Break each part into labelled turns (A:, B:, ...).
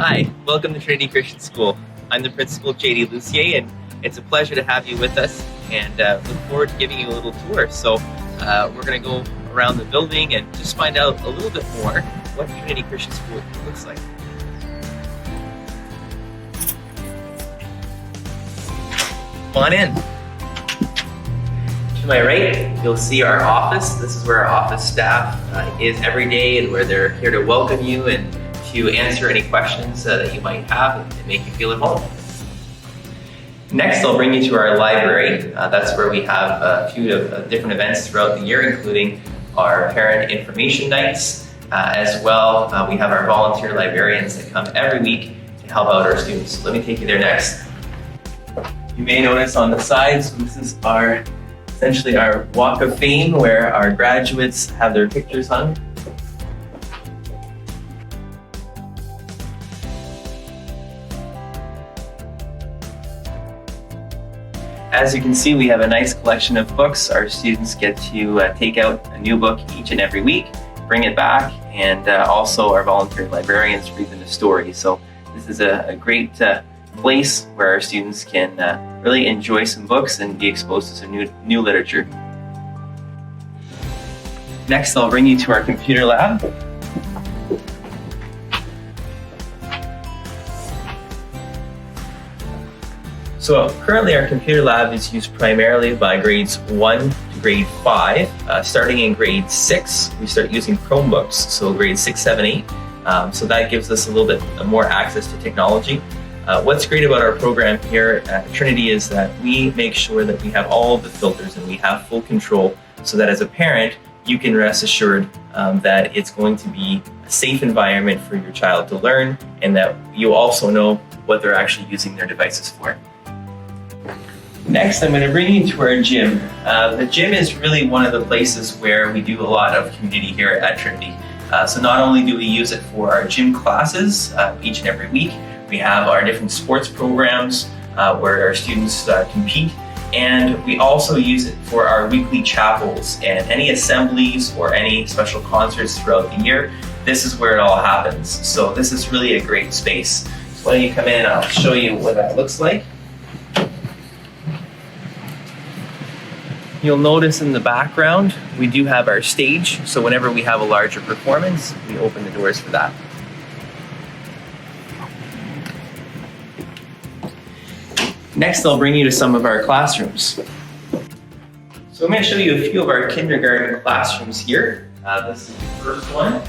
A: Hi, welcome to Trinity Christian School. I'm the principal, JD Lucier, and it's a pleasure to have you with us and look forward to giving you a little tour. So we're going to go around the building and just find out a little bit more what Trinity Christian School looks like. Come on in. To my right, you'll see our office. This is where our office staff is every day and where they're here to welcome you and to answer any questions that you might have and make you feel at home. Next, I'll bring you to our library. That's where we have a few of different events throughout the year, including our parent information nights. As well, we have our volunteer librarians that come every week to help out our students. So let me take you there next. You may notice on the sides, this is essentially our Walk of Fame, where our graduates have their pictures hung. As you can see, we have a nice collection of books. Our students get to take out a new book each and every week, bring it back, and also our volunteer librarians read them a story. So this is a great place where our students can really enjoy some books and be exposed to some new literature. Next, I'll bring you to our computer lab. So currently our computer lab is used primarily by grades 1 to grade 5. Starting in grade 6, we start using Chromebooks, so grades 6, 7, 8. So that gives us a little bit more access to technology. What's great about our program here at Trinity is that we make sure that we have all of the filters and we have full control so that as a parent, you can rest assured that it's going to be a safe environment for your child to learn and that you also know what they're actually using their devices for. Next, I'm going to bring you to our gym. The gym is really one of the places where we do a lot of community here at Trinity. So not only do we use it for our gym classes each and every week, we have our different sports programs where our students compete, and we also use it for our weekly chapels and any assemblies or any special concerts throughout the year. This is where it all happens. So this is really a great space. So why don't you come in and I'll show you what that looks like. You'll notice in the background, we do have our stage. So whenever we have a larger performance, we open the doors for that. Next, I'll bring you to some of our classrooms. So I'm going to show you a few of our kindergarten classrooms here. This is the first one.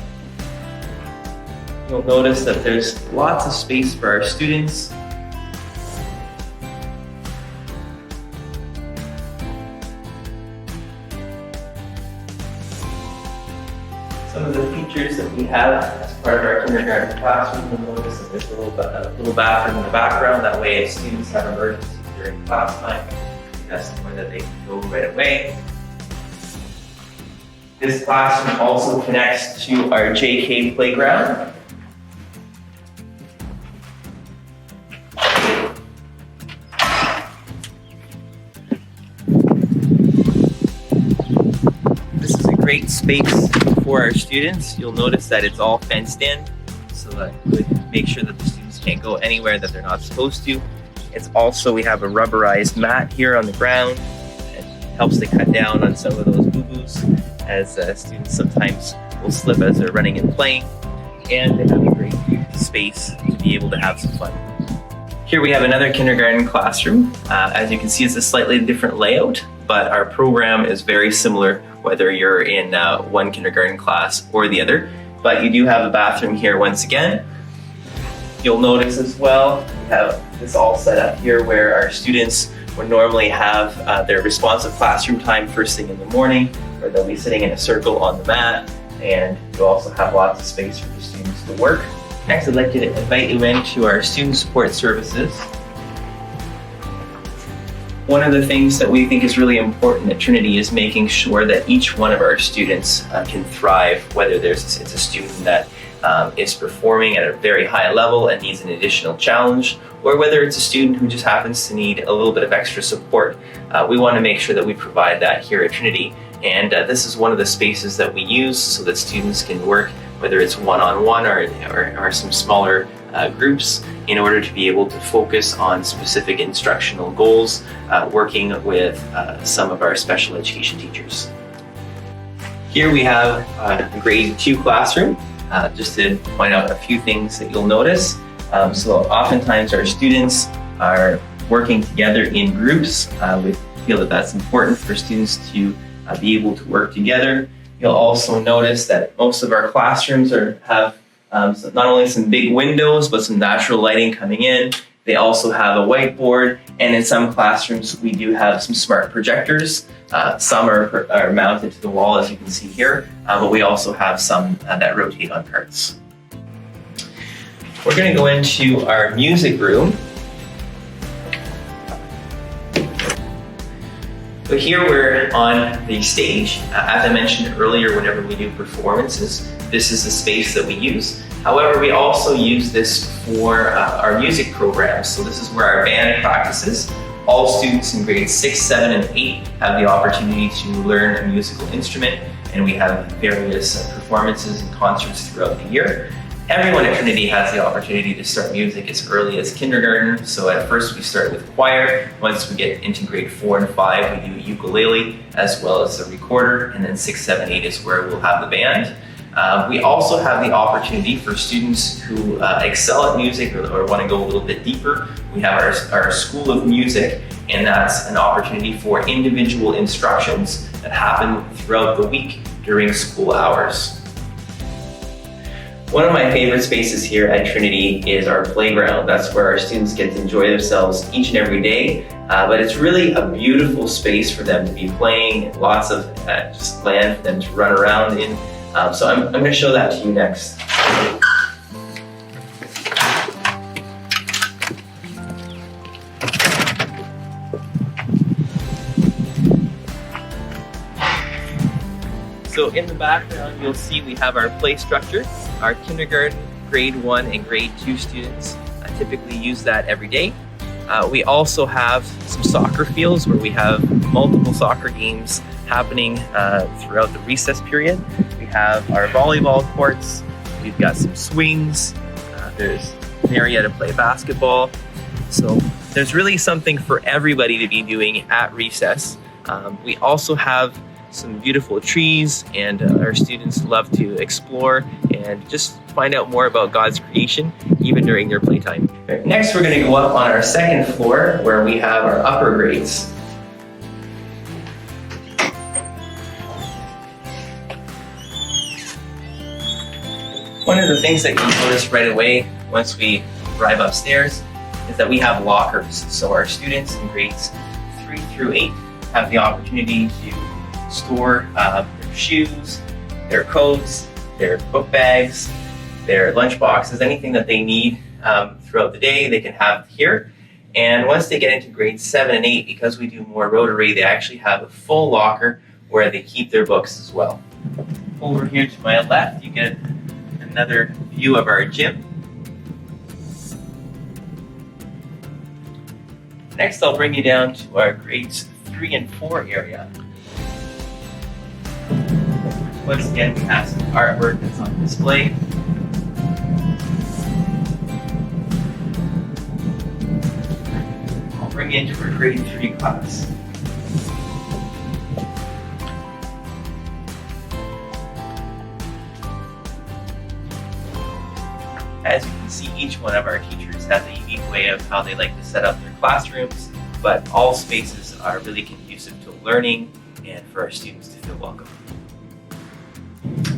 A: You'll notice that there's lots of space for our students. Some of the features that we have as part of our kindergarten classroom, you'll notice that there's a little bathroom in the background. That way, if students have emergencies during class time, that's somewhere that they can go right away. This classroom also connects to our JK playground. This is a great space for our students. You'll notice that it's all fenced in, so that would make sure that the students can't go anywhere that they're not supposed to. It's also, we have a rubberized mat here on the ground. It helps to cut down on some of those boo-boos, as students sometimes will slip as they're running and playing. And they have a great space to be able to have some fun. Here we have another kindergarten classroom. As you can see, it's a slightly different layout, but our program is very similar whether you're in one kindergarten class or the other. But you do have a bathroom here once again. You'll notice as well, we have this all set up here where our students would normally have their responsive classroom time first thing in the morning, where they'll be sitting in a circle on the mat, and you'll also have lots of space for the students to work. Next, I'd like to invite you into our student support services. One of the things that we think is really important at Trinity is making sure that each one of our students can thrive, whether it's a student that is performing at a very high level and needs an additional challenge, or whether it's a student who just happens to need a little bit of extra support. We want to make sure that we provide that here at Trinity. And this is one of the spaces that we use so that students can work, whether it's one-on-one or some smaller groups in order to be able to focus on specific instructional goals, working with some of our special education teachers. Here we have a grade 2 classroom, just to point out a few things that you'll notice. So oftentimes our students are working together in groups. We feel that that's important for students to be able to work together. You'll also notice that most of our classrooms have not only some big windows, but some natural lighting coming in. They also have a whiteboard, and in some classrooms we do have some smart projectors. Some are mounted to the wall, as you can see here, but we also have some that rotate on carts. We're going to go into our music room. So here we're on the stage. As I mentioned earlier, whenever we do performances, this is the space that we use. However, we also use this for our music programs. So this is where our band practices. All students in grades 6, 7, and 8 have the opportunity to learn a musical instrument, and we have various performances and concerts throughout the year. Everyone at Trinity has the opportunity to start music as early as kindergarten. So at first we start with choir. Once we get into grade 4 and 5, we do ukulele as well as the recorder. And then 6, 7, 8 is where we'll have the band. We also have the opportunity for students who excel at music or want to go a little bit deeper. We have our School of Music, and that's an opportunity for individual instructions that happen throughout the week during school hours. One of my favorite spaces here at Trinity is our playground. That's where our students get to enjoy themselves each and every day. But it's really a beautiful space for them to be playing, lots of just land for them to run around in. So I'm going to show that to you next. So in the background, you'll see we have our play structure. Our kindergarten, grade 1, and grade 2 students typically use that every day. We also have some soccer fields where we have multiple soccer games happening throughout the recess period. We have our volleyball courts, we've got some swings, there's an area to play basketball. So there's really something for everybody to be doing at recess. We also have some beautiful trees, and our students love to explore and just find out more about God's creation, even during their playtime. Next, we're going to go up on our second floor where we have our upper grades. One of the things that you'll notice right away once we arrive upstairs is that we have lockers. So our students in grades 3 through 8 have the opportunity to store their shoes, their coats, their book bags, their lunch boxes, anything that they need throughout the day, they can have here. And once they get into grades 7 and 8, because we do more Rotary, they actually have a full locker where they keep their books as well. Over here to my left, you get another view of our gym. Next, I'll bring you down to our grades 3 and 4 area. Once again, we have some artwork that's on display. I'll bring you into our grade 3 class. As you can see, each one of our teachers has a unique way of how they like to set up their classrooms, but all spaces are really conducive to learning and for our students to feel welcome.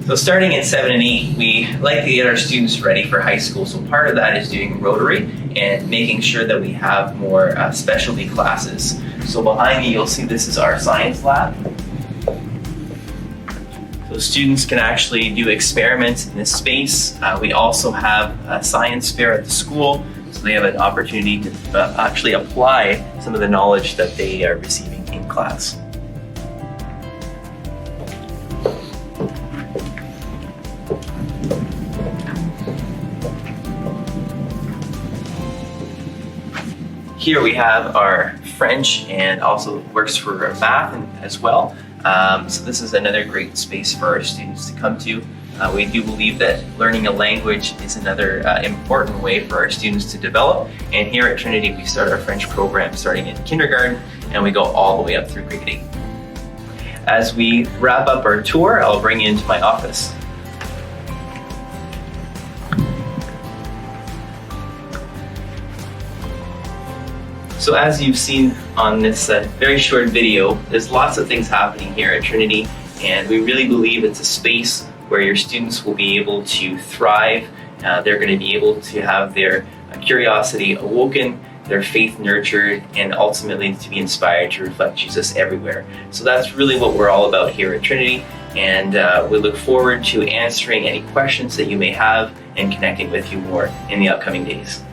A: So starting in 7 and 8, we like to get our students ready for high school. So part of that is doing Rotary and making sure that we have more specialty classes. So behind me, you'll see this is our science lab. So students can actually do experiments in this space. We also have a science fair at the school, so they have an opportunity to actually apply some of the knowledge that they are receiving in class. Here we have our French, and also works for math as well. So this is another great space for our students to come to. We do believe that learning a language is another important way for our students to develop. And here at Trinity, we start our French program starting in kindergarten, and we go all the way up through grade 8. As we wrap up our tour, I'll bring you into my office. So as you've seen on this very short video, there's lots of things happening here at Trinity, and we really believe it's a space where your students will be able to thrive. They're going to be able to have their curiosity awoken, their faith nurtured, and ultimately to be inspired to reflect Jesus everywhere. So that's really what we're all about here at Trinity, and we look forward to answering any questions that you may have and connecting with you more in the upcoming days.